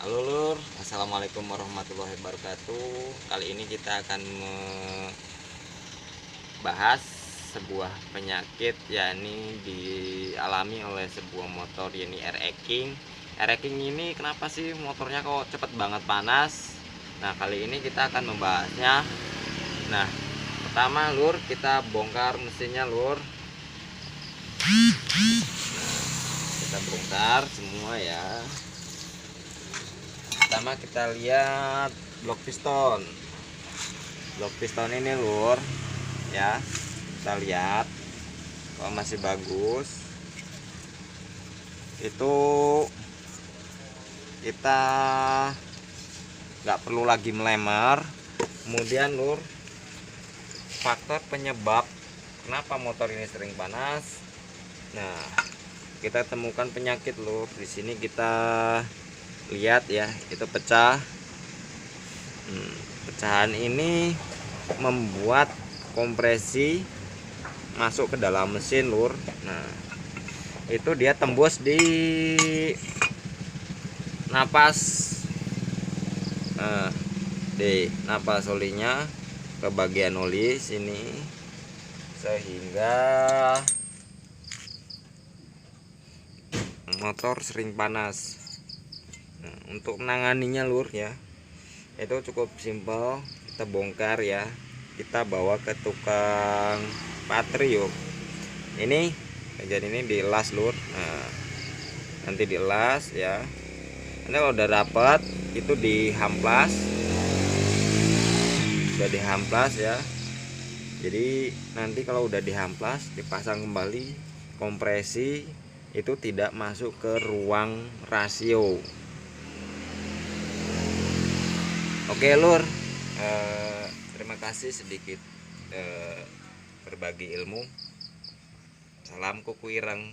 Halo Lur, Assalamualaikum warahmatullahi wabarakatuh. Kali ini kita akan membahas sebuah penyakit yakni dialami oleh sebuah motor yakni air racking. Air racking ini kenapa sih motornya kok cepet banget panas? Nah, kali ini kita akan membahasnya. Nah, pertama Lur, kita bongkar mesinnya Lur. Kita bongkar semua ya. Pertama kita lihat blok piston ini Lur ya, kita lihat kalau masih bagus itu kita nggak perlu lagi melemer. Kemudian Lur, faktor penyebab kenapa motor ini sering panas, nah kita temukan penyakit Lur. Di sini kita lihat ya, itu pecah. Pecahan ini membuat kompresi masuk ke dalam mesin Lur. Nah, itu dia tembus di napas, di napas olinya ke bagian oli sini, sehingga motor sering panas. Nah, untuk menanganinya Lur ya, itu cukup simpel. Kita bongkar ya, kita bawa ke tukang patrio. Ini bagian ini dielas Lur. Nah, nanti dielas ya. Nanti kalau udah dapat itu dihamplas, udah dihamplas ya. Jadi nanti kalau udah dihamplas, dipasang kembali kompresi, itu tidak masuk ke ruang rasio. Oke Lur, terima kasih sedikit berbagi ilmu. Salam kuku ireng.